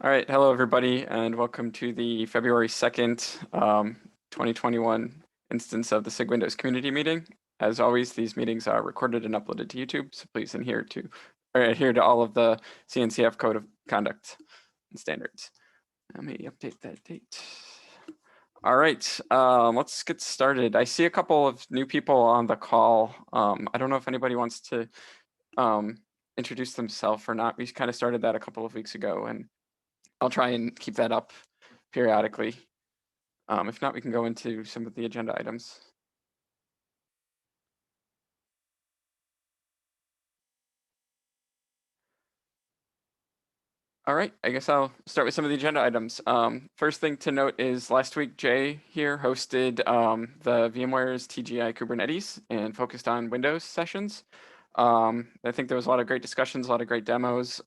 All right, hello everybody, and welcome to the February 2nd, 2021 instance of the SIG Windows community meeting. As always, these meetings are recorded and uploaded to YouTube, so please adhere to all of the CNCF code of conduct and standards. Let me update that date. All right, let's get started. I see a couple of new people on the call. I don't know if anybody wants to introduce themselves or not. We kind of started that a couple of weeks ago, and I'll try and keep that up periodically. If not, we can go into some of the agenda items. All right, I guess I'll start with some of the agenda items. First thing to note is last week, Jay here hosted the VMware's TGI Kubernetes and focused on Windows sessions. I think there was a lot of great discussions, a lot of great demos.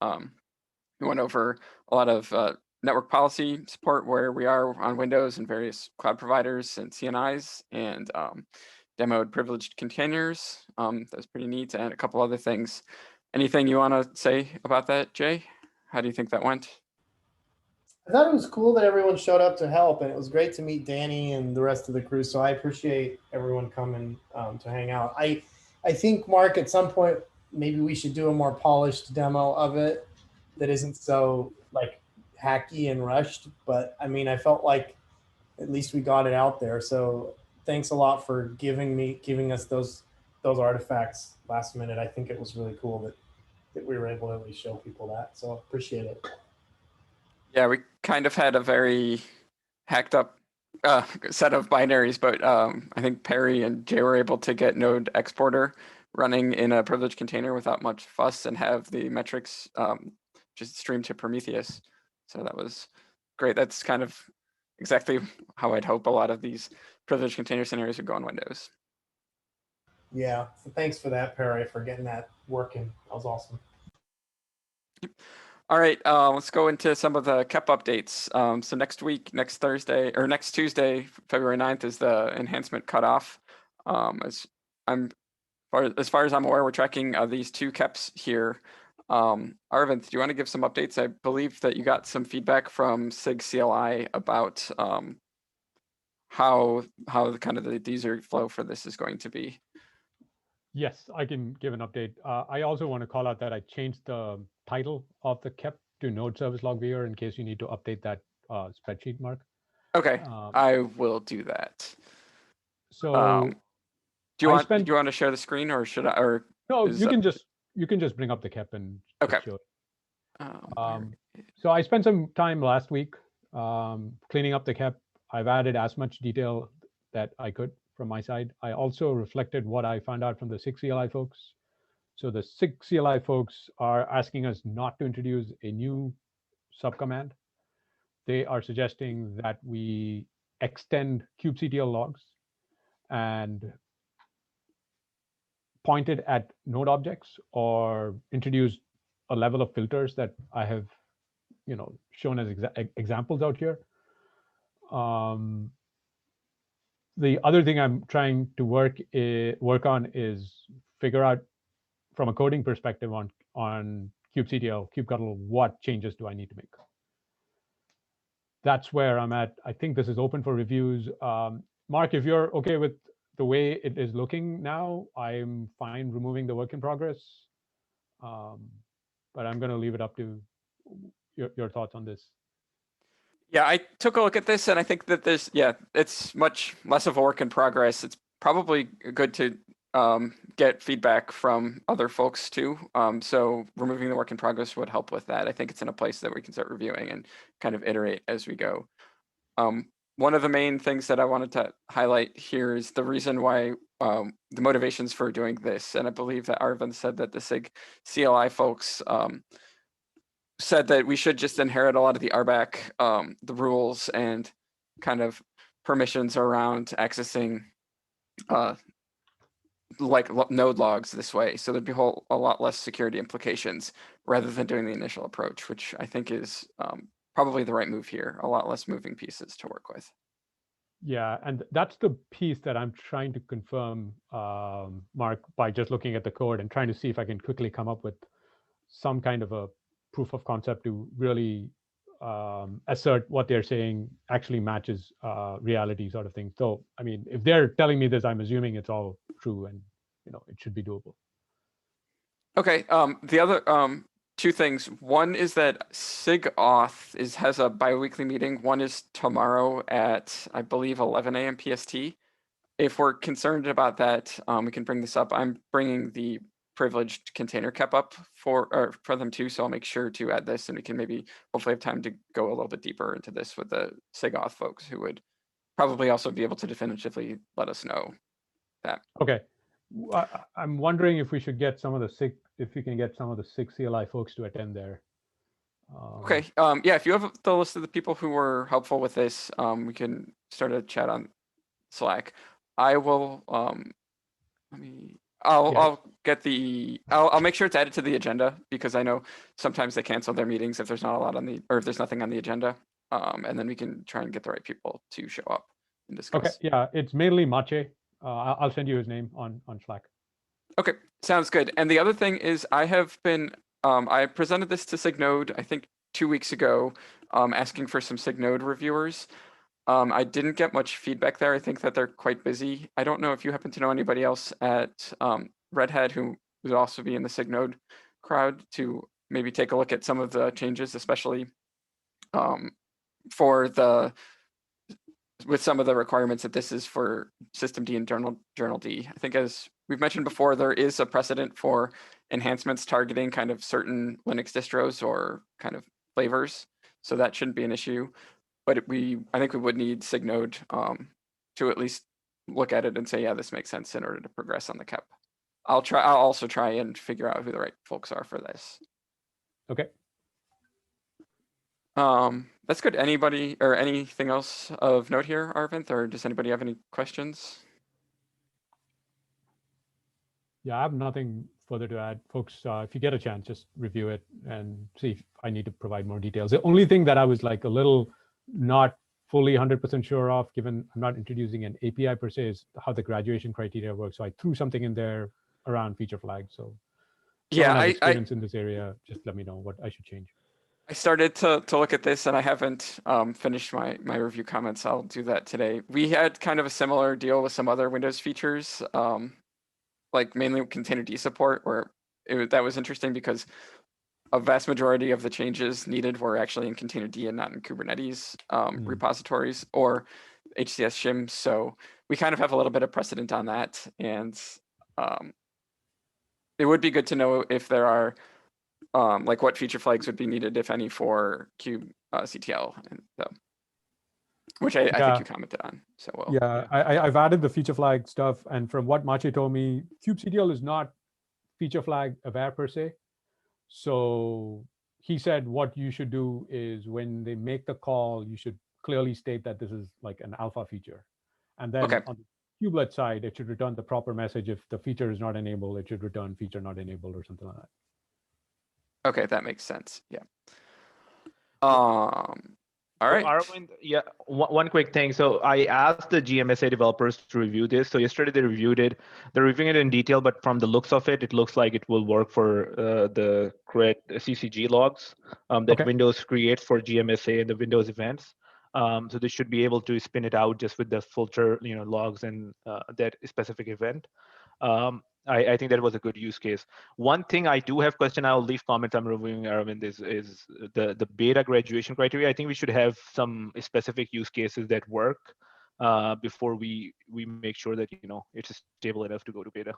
We went over a lot of network policy support where we are on Windows and various cloud providers and CNIs, and demoed privileged containers. That was pretty neat, and a couple other things. Anything you want to say about that, Jay? How do you think that went? I thought it was cool that everyone showed up to help, and it was great to meet Danny and the rest of the crew. So I appreciate everyone coming to hang out. I think, Mark, at some point, maybe we should do a more polished demo of it that isn't so like hacky and rushed. But I mean, I felt like at least we got it out there. So thanks a lot for giving us those artifacts last minute. I think it was really cool that we were able to at least show people that. So appreciate it. Yeah, we kind of had a very hacked up set of binaries, but I think Perry and Jay were able to get Node Exporter running in a privileged container without much fuss and have the metrics just stream to Prometheus. So that was great. That's kind of exactly how I'd hope a lot of these privileged container scenarios would go on Windows. Yeah, so thanks for that, Perry, for getting that working. That was awesome. All right, let's go into some of the KEP updates. So next week, next Tuesday, February 9th is the enhancement cutoff. As far as I'm aware, we're tracking these two KEPs here. Arvind, do you want to give some updates? I believe that you got some feedback from SIG CLI about how kind of the user flow for this is going to be. Yes, I can give an update. I also want to call out that I changed the title of the KEP to Node Service Log Viewer in case you need to update that spreadsheet, Mark. Okay, I will do that. So, do you want to share the screen, or should I? Or no, you can just bring up the KEP and okay. Show it. So I spent some time last week cleaning up the KEP. I've added as much detail that I could from my side. I also reflected what I found out from the SIG CLI folks. So the SIG CLI folks are asking us not to introduce a new subcommand. They are suggesting that we extend kubectl logs and point it at node objects or introduce a level of filters that I have, shown as examples out here. The other thing I'm trying to work on is figure out from a coding perspective on kubectl, kubectl, what changes do I need to make? That's where I'm at. I think this is open for reviews. Mark, if you're okay with the way it is looking now, I'm fine removing the work in progress. But I'm going to leave it up to your thoughts on this. Yeah, I took a look at this, and I think that it's much less of a work in progress. It's probably good to get feedback from other folks too. So removing the work in progress would help with that. I think it's in a place that we can start reviewing and kind of iterate as we go. One of the main things that I wanted to highlight here is the reason why the motivations for doing this. And I believe that Arvind said that the SIG CLI folks said that we should just inherit a lot of the RBAC, the rules and kind of permissions around accessing like node logs this way. So there'd be a lot less security implications rather than doing the initial approach, which I think is probably the right move here. A lot less moving pieces to work with. Yeah, and that's the piece that I'm trying to confirm, Mark, by just looking at the code and trying to see if I can quickly come up with some kind of a proof of concept to really assert what they're saying actually matches reality sort of thing. So, I mean, if they're telling me this, I'm assuming it's all true and, it should be doable. Okay. The other two things. One is that SIG Auth has a biweekly meeting. One is tomorrow at, I believe, 11 a.m. PST. If we're concerned about that, we can bring this up. I'm bringing the privileged container cap up for them too, so I'll make sure to add this, and we can maybe hopefully have time to go a little bit deeper into this with the SIG Auth folks who would probably also be able to definitively let us know that. Okay. I'm wondering if we should get some of the SIG, if we can get some of the SIG CLI folks to attend there. Okay. Yeah, if you have the list of the people who were helpful with this, we can start a chat on Slack. I will I'll get I'll make sure it's added to the agenda, because I know sometimes they cancel their meetings if there's not a lot on or if there's nothing on the agenda. And then we can try and get the right people to show up and discuss. Okay. Yeah, it's mainly Mache. I'll send you his name on Slack. Okay, sounds good. And the other thing is, I have been I presented this to Signode, I think 2 weeks ago, asking for some Signode reviewers. I didn't get much feedback there. I think that they're quite busy. I don't know if you happen to know anybody else at Red Hat who would also be in the Signode crowd to maybe take a look at some of the changes, especially with some of the requirements that this is for System D and Journal D. I think, as we've mentioned before, there is a precedent for enhancements targeting kind of certain Linux distros or kind of flavors, so that shouldn't be an issue. But I think we would need Signode to at least look at it and say, yeah, this makes sense in order to progress on the KEP. I'll also try and figure out who the right folks are for this. Okay. That's good. Anybody or anything else of note here, Arvind, or does anybody have any questions? Yeah, I have nothing further to add. Folks, if you get a chance, just review it and see if I need to provide more details. The only thing that I was like a little not fully 100% sure of, given I'm not introducing an API per se, is how the graduation criteria works. So I threw something in there around feature flag. So yeah, I experience in this area, just let me know what I should change. I started to look at this, and I haven't finished my review comments. I'll do that today. We had kind of a similar deal with some other Windows features, like mainly Container D support, where that was interesting because a vast majority of the changes needed were actually in Container D and not in Kubernetes repositories or HCS shim. So we kind of have a little bit of precedent on that, and it would be good to know if there are like what feature flags would be needed, if any, for kubectl, and which I think you commented on. So well. Yeah, I've added the feature flag stuff, and from what Mache told me, kubectl is not feature flag aware per se. So he said what you should do is when they make the call, you should clearly state that this is like an alpha feature. And then on the kubelet side, it should return the proper message. If the feature is not enabled, it should return feature not enabled or something like that. Okay, that makes sense. Yeah. All right. Arvind, yeah, one quick thing. So I asked the GMSA developers to review this. So yesterday they reviewed it. They're reviewing it in detail, but from the looks of it, it looks like it will work for the correct CCG logs that Windows creates for GMSA and the Windows events. So they should be able to spin it out just with the filter, logs and that specific event. I think that was a good use case. One thing I do have question, I'll leave comments I'm reviewing, Arvind, is the beta graduation criteria. I think we should have some specific use cases that work before we make sure that, it's stable enough to go to beta.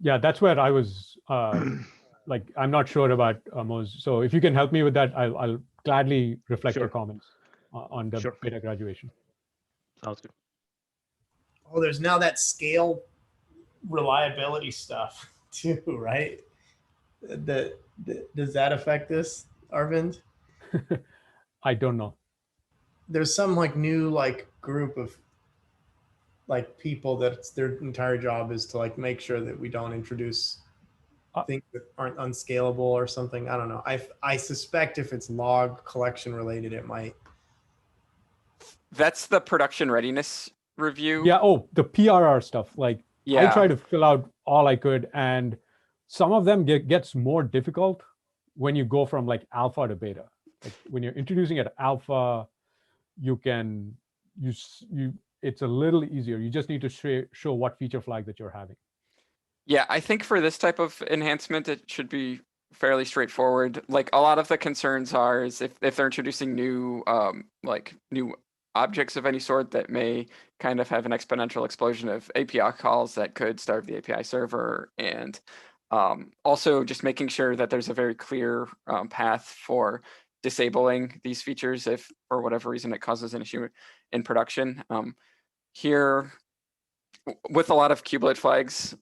Yeah, that's where I was like, I'm not sure about Moz. So if you can help me with that, I'll gladly reflect your comments on the beta graduation. Sounds good. Oh, there's now that scale reliability stuff too, right? Does that affect this, Arvind? I don't know. There's some like new group of people that their entire job is to make sure that we don't introduce things that aren't unscalable or something. I don't know. I suspect if it's log collection related, it might. That's the production readiness review. Yeah. Oh, the PRR stuff. I tried to fill out all I could, and some of them gets more difficult when you go from alpha to beta. Like when you're introducing it alpha, you can it's a little easier. You just need to show what feature flag that you're having. Yeah, I think for this type of enhancement, it should be fairly straightforward. Like a lot of the concerns are is if they're introducing new like new objects of any sort that may kind of have an exponential explosion of API calls that could starve the API server, and also just making sure that there's a very clear path for disabling these features if for whatever reason it causes an issue in production. Here, with a lot of kubelet flags,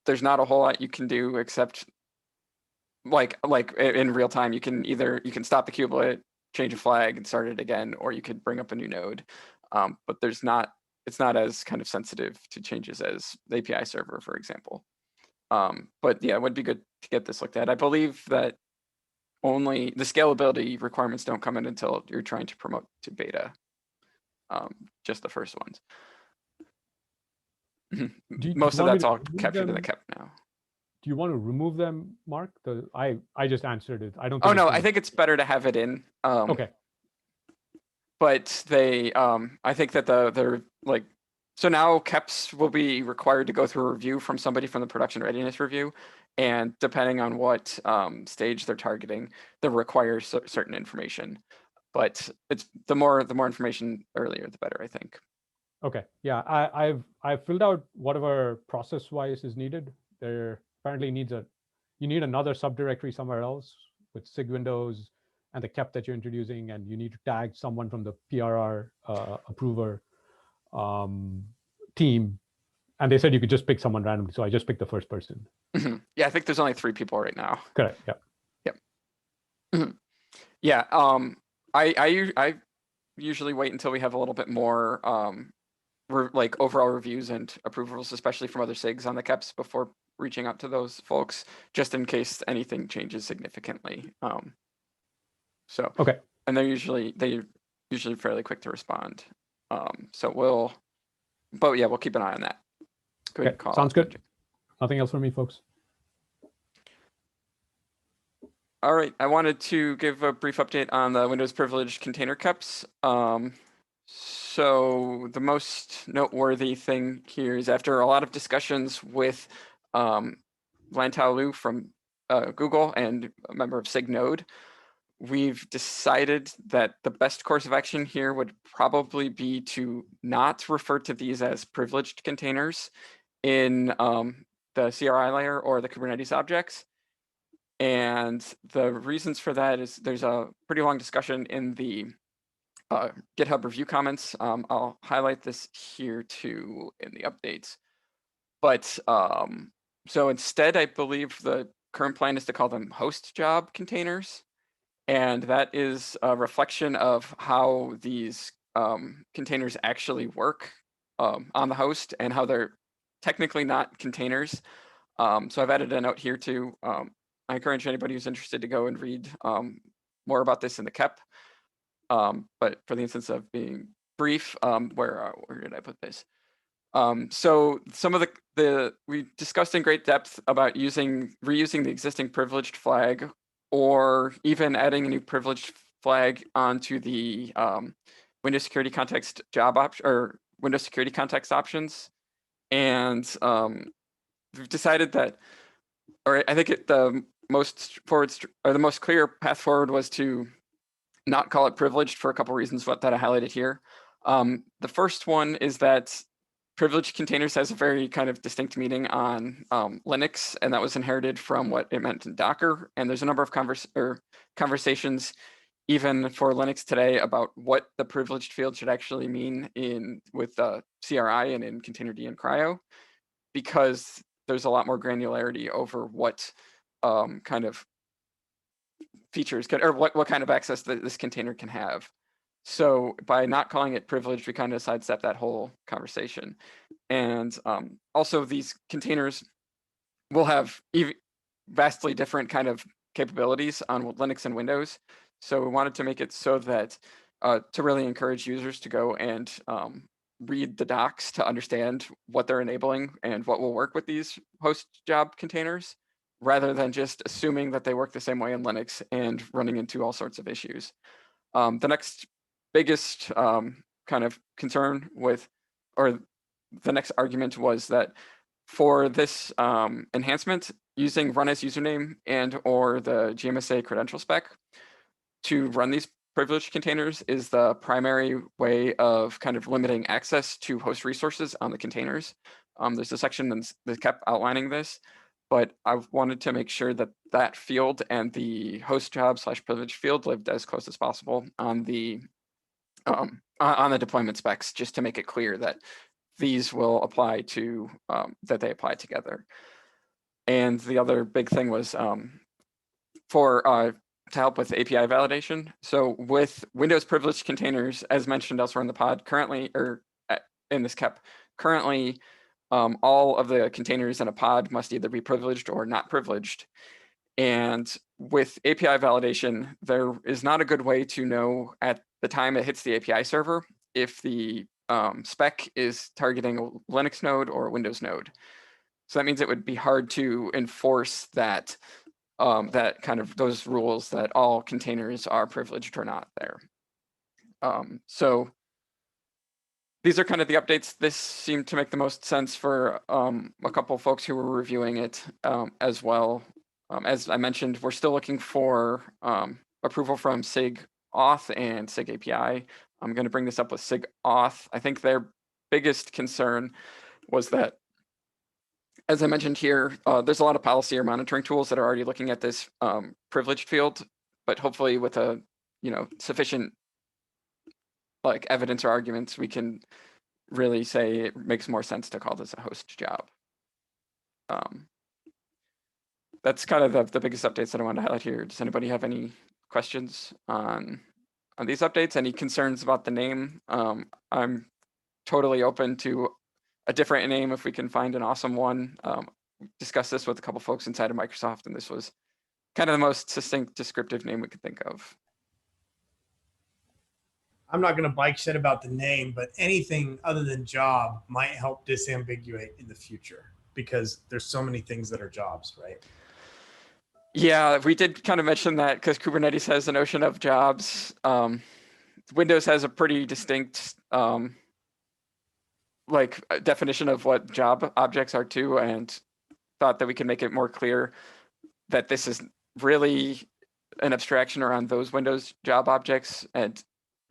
there's not a whole lot you can do except like in real time, you can stop the kubelet, change a flag and start it again, or you could bring up a new node. But it's not as kind of sensitive to changes as the API server, for example. But yeah, it would be good to get this looked at. I believe that only the scalability requirements don't come in until you're trying to promote to beta, just the first ones. Most of that's all captured in the KEP now. Do you want to remove them, Mark? I just answered it. I don't. Oh no, I think it's better to have it in. Okay. But they, I think that they're like, so now KEPs will be required to go through a review from somebody from the production readiness review, and depending on what stage they're targeting, they require certain information. But it's the more information earlier, the better, I think. Okay, yeah, I've filled out whatever process-wise is needed. There apparently you need another subdirectory somewhere else with SIG Windows and the KEP that you're introducing, and you need to tag someone from the PRR approver team. And they said you could just pick someone randomly, so I just picked the first person. Yeah, I think there's only 3 people right now. Correct. Yep. Yep. Yeah. I usually wait until we have a little bit more like overall reviews and approvals, especially from other SIGs on the KEPs, before reaching out to those folks, just in case anything changes significantly. So okay, and they're usually fairly quick to respond. So but yeah, we'll keep an eye on that. Good okay. call. Sounds good. Nothing else from me, folks. All right, I wanted to give a brief update on the Windows privileged container KEPs. So the most noteworthy thing here is after a lot of discussions with Lantau Liu from Google and a member of SIG Node, we've decided that the best course of action here would probably be to not refer to these as privileged containers in the CRI layer or the Kubernetes objects. And the reasons for that is there's a pretty long discussion in the GitHub review comments. I'll highlight this here too in the updates. But so instead, I believe the current plan is to call them host job containers. And that is a reflection of how these containers actually work on the host and how they're technically not containers. So I've added a note here too. I encourage anybody who's interested to go and read more about this in the KEP. But for the instance of being brief, where did I put this? So some of we discussed in great depth about reusing the existing privileged flag, or even adding a new privileged flag onto the Windows Security Context job option or Windows Security Context options. And we've decided that, or I think the most clear path forward was to not call it privileged for a couple reasons that I highlighted here. The first one is that privileged containers has a very kind of distinct meaning on Linux, and that was inherited from what it meant in Docker. And there's a number of conversations even for Linux today about what the privileged field should actually mean with CRI and in Containerd and CRI-O, because there's a lot more granularity over what kind of features or what kind of access this container can have. So by not calling it privileged, we kind of sidestep that whole conversation. And also these containers will have vastly different kind of capabilities on Linux and Windows. So we wanted to make it so that to really encourage users to go and read the docs to understand what they're enabling and what will work with these host job containers. rather than just assuming that they work the same way in Linux and running into all sorts of issues. The next biggest kind of concern with, or the next argument was that for this enhancement, using run as username and or the GMSA credential spec to run these privileged containers is the primary way of kind of limiting access to host resources on the containers. There's a section that kept outlining this, but I wanted to make sure that that field and the host job / privilege field lived as close as possible on the deployment specs, just to make it clear that these will apply to, that they apply together. And the other big thing was to help with API validation. So with Windows privileged containers, as mentioned elsewhere in the pod, currently, or in this KEP, currently, all of the containers in a pod must either be privileged or not privileged. And with API validation, there is not a good way to know at the time it hits the API server if the spec is targeting a Linux node or a Windows node. So that means it would be hard to enforce that that kind of those rules that all containers are privileged or not there. So these are kind of the updates. This seemed to make the most sense for a couple of folks who were reviewing it as well. As I mentioned, we're still looking for approval from SIG auth and SIG API. I'm going to bring this up with SIG auth. I think their biggest concern was that, as I mentioned here, there's a lot of policy or monitoring tools that are already looking at this privileged field, but hopefully with a sufficient like evidence or arguments, we can really say it makes more sense to call this a host job. That's kind of the biggest updates that I wanted to highlight here. Does anybody have any questions on these updates? Any concerns about the name? I'm totally open to a different name if we can find an awesome one. Discussed this with a couple folks inside of Microsoft, and this was kind of the most succinct, descriptive name we could think of. I'm not going to bike shit about the name, but anything other than job might help disambiguate in the future because there's so many things that are jobs, right? Yeah, we did kind of mention that because Kubernetes has the notion of jobs. Windows has a pretty distinct like definition of what job objects are too, and thought that we could make it more clear that this is really an abstraction around those Windows job objects and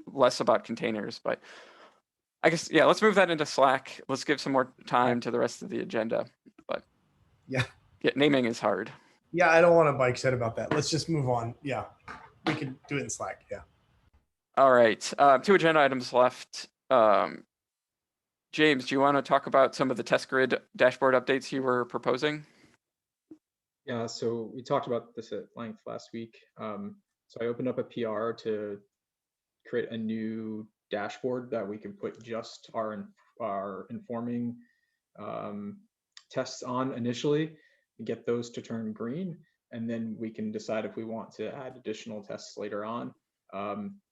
less about containers. But I guess, yeah, let's move that into Slack. Let's give some more time to the rest of the agenda. But yeah, naming is hard. Yeah, I don't want to bike shit about that. Let's just move on. Yeah, we can do it in Slack. Yeah. All right, 2 agenda items left. James, do you want to talk about some of the test grid dashboard updates you were proposing? Yeah, so we talked about this at length last week. So I opened up a PR to create a new dashboard that we can put just our informing tests on initially, and get those to turn green, and then we can decide if we want to add additional tests later on.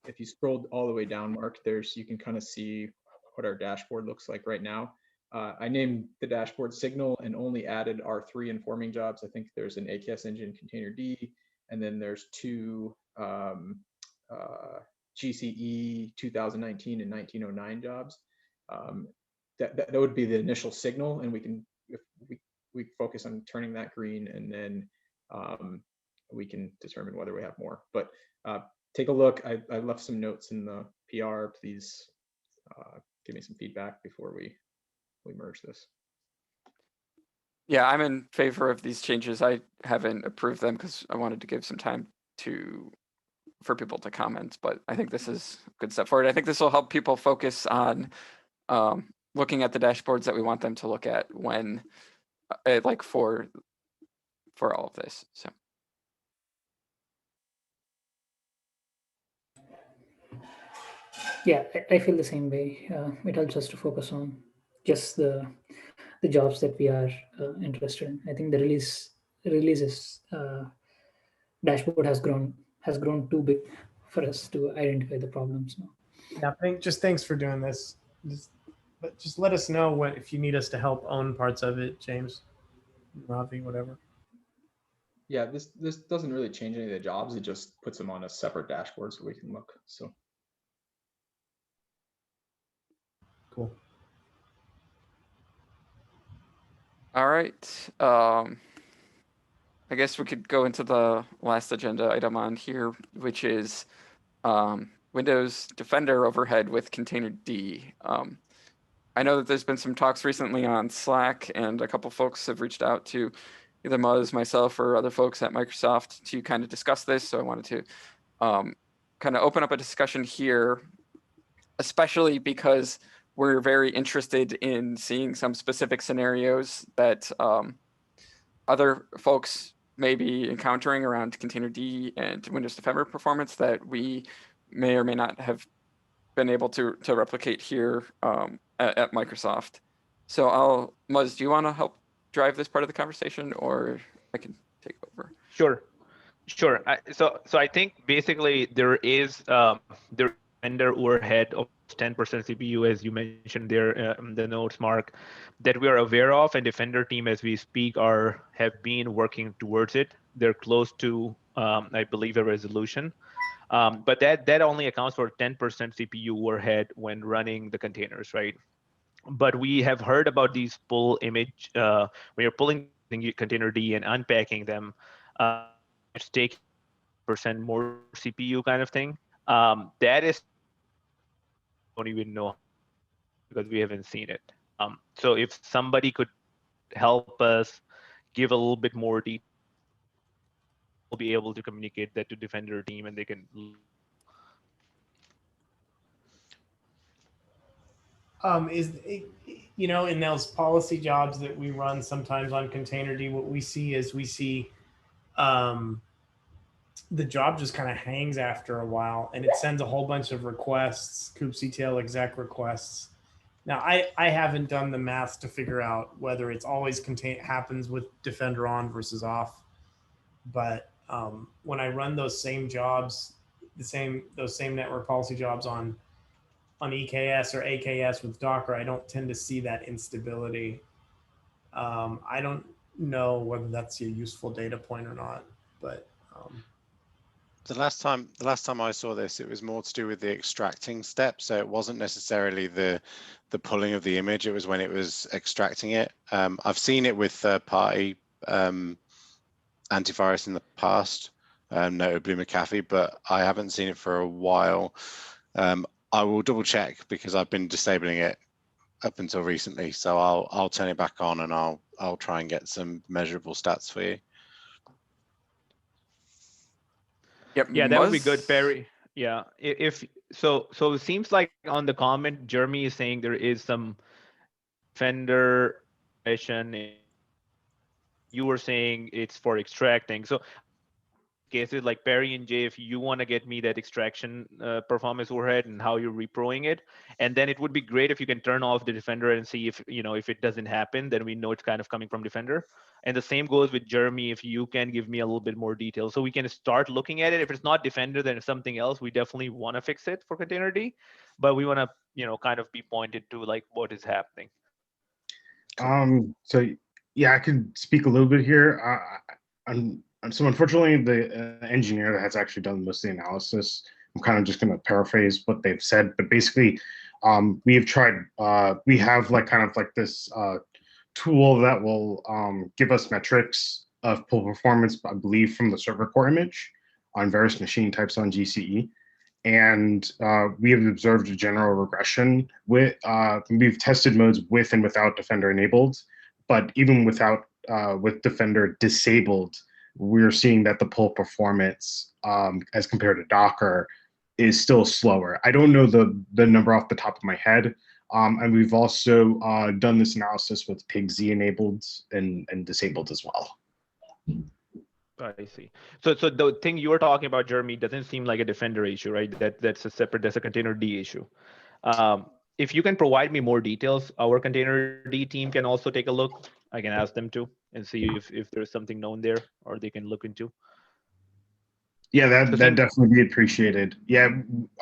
If you scroll all the way down, Mark, you can kind of see what our dashboard looks like right now. I named the dashboard Signal and only added our 3 informing jobs. I think there's an AKS engine container D, and then there's 2 GCE 2019 and 1909 jobs. That would be the initial signal, and we can we focus on turning that green, and then we can determine whether we have more. But take a look. I left some notes in the PR. Please give me some feedback before we merge this. Yeah, I'm in favor of these changes. I haven't approved them because I wanted to give some time for people to comment, but I think this is a good step forward. I think this will help people focus on looking at the dashboards that we want them to look at when like for all of this. So yeah, I feel the same way. It helps us to focus on just the jobs that we are interested in. I think the releases dashboard has grown too big for us to identify the problems now. Yeah, thanks for doing this. Just let us know if you need us to help own parts of it, James, Ravi, whatever. Yeah, this doesn't really change any of the jobs. It just puts them on a separate dashboard so we can look. So Cool. All right. I guess we could go into the last agenda item on here, which is Windows Defender overhead with Container D. I know that there's been some talks recently on Slack, and a couple folks have reached out to either Muzz, myself, or other folks at Microsoft to kind of discuss this. So I wanted to kind of open up a discussion here, especially because we're very interested in seeing some specific scenarios that other folks may be encountering around Container D and Windows Defender performance that we may or may not have been able to replicate here at Microsoft. So Muzz, do you want to help drive this part of the conversation, or I can take over? Sure. So I think basically there is vendor overhead of 10% CPU, as you mentioned there in the notes, Mark, that we are aware of, and Defender team as we speak have been working towards it. They're close to, I believe, a resolution. But that only accounts for 10% CPU overhead when running the containers, right? But we have heard about these pull image, when you're pulling the container D and unpacking them, it's taking % more CPU kind of thing. That is, don't even know because we haven't seen it. So if somebody could help us give a little bit more detail, we'll be able to communicate that to Defender team, and they can. In those policy jobs that we run sometimes on Container D, what we see is the job just kind of hangs after a while, and it sends a whole bunch of requests, kubectl exec requests. Now, I haven't done the math to figure out whether it's always happens with Defender on versus off, but when I run those same jobs, those same network policy jobs on EKS or AKS with Docker, I don't tend to see that instability. I don't know whether that's a useful data point or not, but the last time I saw this, it was more to do with the extracting step. So it wasn't necessarily the pulling of the image. It was when it was extracting it. I've seen it with third-party antivirus in the past, notably McAfee, but I haven't seen it for a while. I will double check because I've been disabling it up until recently. So I'll turn it back on, and I'll try and get some measurable stats for you. Yep. Yeah, that would be good, Perry. Yeah, if so it seems like on the comment, Jeremy is saying there is some Defender session. You were saying it's for extracting. So cases like Perry and Jay, if you want to get me that extraction performance overhead and how you're reproing it, and then it would be great if you can turn off the Defender and see if it doesn't happen, then we know it's kind of coming from Defender. And the same goes with Jeremy, if you can give me a little bit more detail so we can start looking at it. If it's not Defender, then it's something else. We definitely want to fix it for Container D, but we want to kind of be pointed to like what is happening. So yeah, I can speak a little bit here. So unfortunately, the engineer that has actually done most of the analysis, I'm kind of just going to paraphrase what they've said, but basically, we have tried. We have this tool that will give us metrics of pull performance, I believe, from the server core image on various machine types on GCE, and we have observed a general regression with. We've tested modes with and without Defender enabled, but even without with Defender disabled, we're seeing that the pull performance as compared to Docker is still slower. I don't know the number off the top of my head. And we've also done this analysis with PIG-Z enabled and disabled as well. I see. So the thing you were talking about, Jeremy, doesn't seem like a Defender issue, right? That's a Container D issue. If you can provide me more details, our Container D team can also take a look. I can ask them to and see if there's something known there or they can look into. Yeah, that'd definitely be appreciated. Yeah,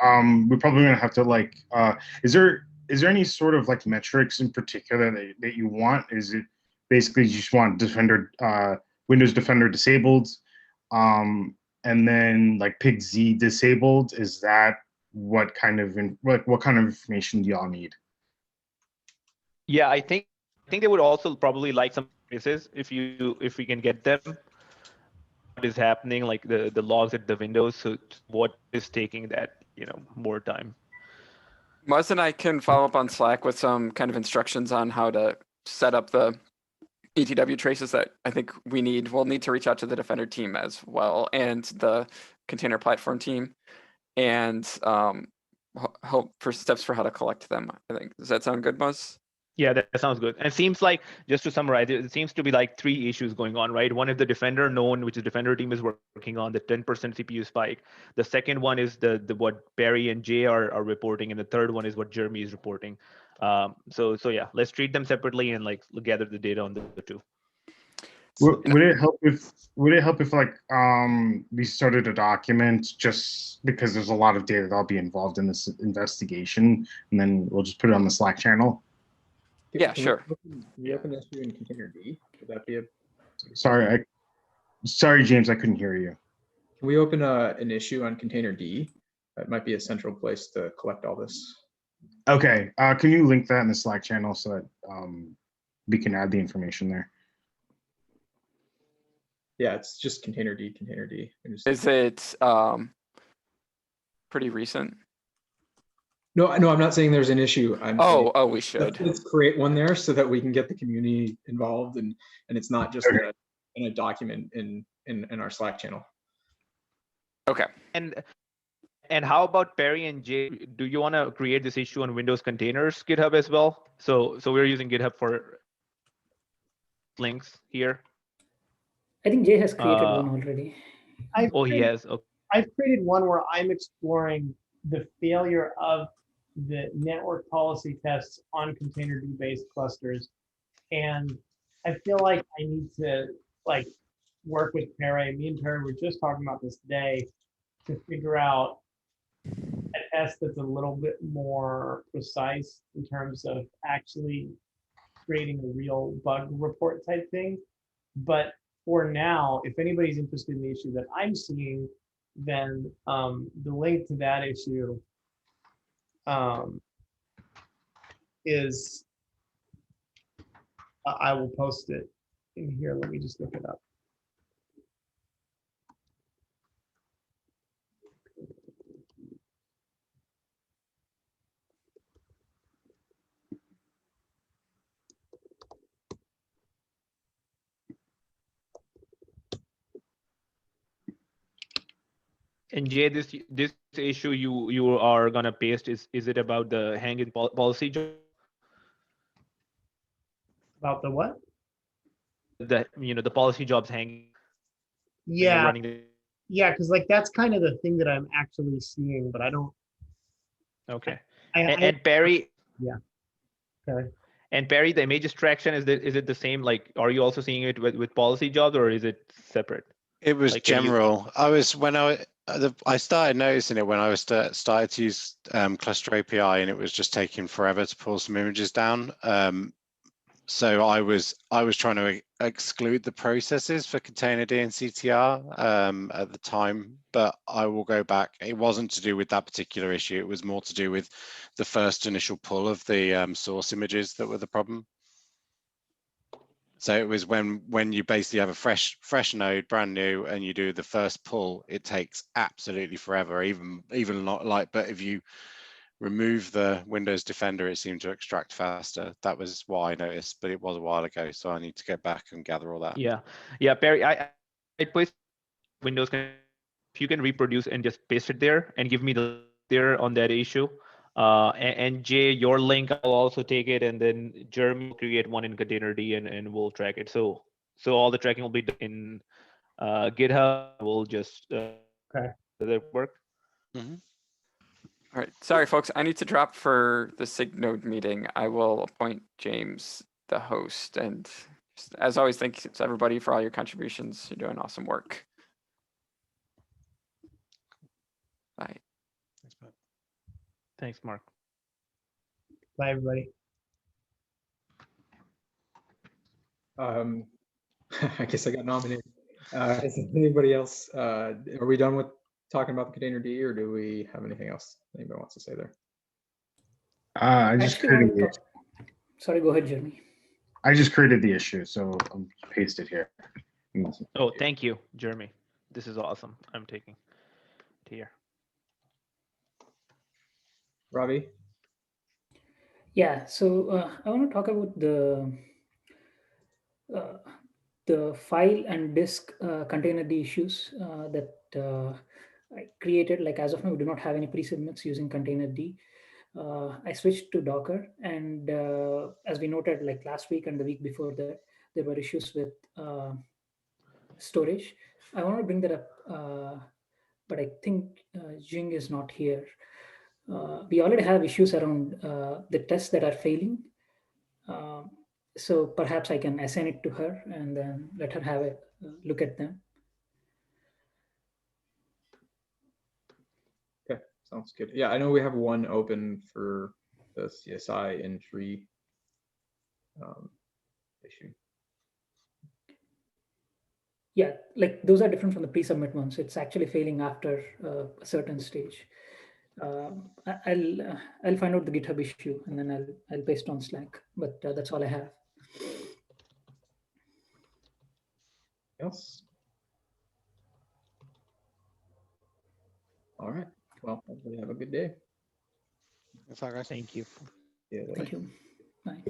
we're probably gonna have to is there any sort of metrics in particular that you want? Is it basically you just want Defender Windows Defender disabled, and then like PIG-Z disabled. Is that what kind of what kind of information do y'all need? Yeah, I think they would also probably like some traces if we can get them. What is happening, like the logs at the Windows, so what is taking that more time. Muzz and I can follow up on Slack with some kind of instructions on how to set up the ETW traces that I think we need. We'll need to reach out to the Defender team as well and the container platform team, and hope for steps for how to collect them. I think. Does that sound good, Muzz? Yeah, that sounds good. And it seems like, just to summarize, it seems to be like 3 issues going on, right? One is the Defender known, which the Defender team is working on, the 10% CPU spike. The second one is the what Barry and Jay are reporting, and the third one is what Jeremy is reporting. So yeah, let's treat them separately and like gather the data on the two. Would it help if like we started a document, just because there's a lot of data that'll be involved in this investigation, and then we'll just put it on the Slack channel? Yeah, sure. Can we open this in container D? Would that be a? Sorry, James, I couldn't hear you. Can we open an issue on container D? That might be a central place to collect all this. Okay, can you link that in the Slack channel so that we can add the information there? Yeah, it's just container D, container D. Is it pretty recent? No, I'm not saying there's an issue. Oh, we should. Let's create one there so that we can get the community involved, and it's not just in a document in our Slack channel. Okay. And how about Perry and Jay? Do you want to create this issue on Windows Containers GitHub as well? So we're using GitHub for links here. I think Jay has created one already. He has. Okay. I've created one where I'm exploring the failure of the network policy tests on container D-based clusters. And I feel like I need to like work with Perry. Me and Perry were just talking about this today to figure out a test that's a little bit more precise in terms of actually creating a real bug report type thing. But for now, if anybody's interested in the issue that I'm seeing, then the link to that issue is, I will post it in here. Let me just look it up. And Jay, this issue you are gonna paste, is it about the hanging policy job? About the what? The policy jobs hanging. Yeah, yeah, because like that's kind of the thing that I'm actually seeing, but I don't. Okay. And Perry. Yeah. Okay. And Perry, the image extraction, is it the same? Like, are you also seeing it with policy jobs, or is it separate? It was like, general. I started noticing it when I was started to use Cluster API, and it was just taking forever to pull some images down. So I was trying to exclude the processes for containerd and CTR at the time, but I will go back. It wasn't to do with that particular issue. It was more to do with the first initial pull of the source images that were the problem. So it was when you basically have a fresh node, brand new, and you do the first pull, it takes absolutely forever, even not like, but if you remove the Windows Defender, it seemed to extract faster. That was what I noticed, but it was a while ago, so I need to go back and gather all that. Yeah, Perry, I placed Windows. If you can reproduce and just paste it there and give me the there on that issue. And Jay, your link, I'll also take it, and then Jeremy will create one in containerd and we'll track it. So all the tracking will be done in GitHub. We'll just okay. Does that work? Mm-hmm. All right. Sorry, folks. I need to drop for the SIG node meeting. I will appoint James the host. And as always, thanks to everybody for all your contributions. You're doing awesome work. Bye. Thanks, Matt. Thanks, Mark. Bye, everybody. I guess I got nominated. Is anybody else? Are we done with talking about the container D, or do we have anything else anybody wants to say there? I just Actually, created wanted to talk. Sorry, go ahead, Jeremy. I just created the issue, so I'll paste it here. Oh, thank you, Jeremy. This is awesome. I'm taking it here. Ravi? Yeah, so I want to talk about the file and disk container D issues that I created. Like as of now, we do not have any pre-submits using container D. I switched to Docker, and as we noted, like last week and the week before that, there were issues with storage. I want to bring that up, but I think Jing is not here. We already have issues around the tests that are failing. So perhaps I can assign it to her and then let her have a look at them. Okay, sounds good. Yeah, I know we have one open for the CSI entry issue. Yeah, like those are different from the pre-submit ones. It's actually failing after a certain stage. I'll find out the GitHub issue and then I'll paste on Slack. But that's all I have. Else? All right. Well, hopefully have a good day. Thanks, guys. Thank you. Yeah. Thank you. Bye.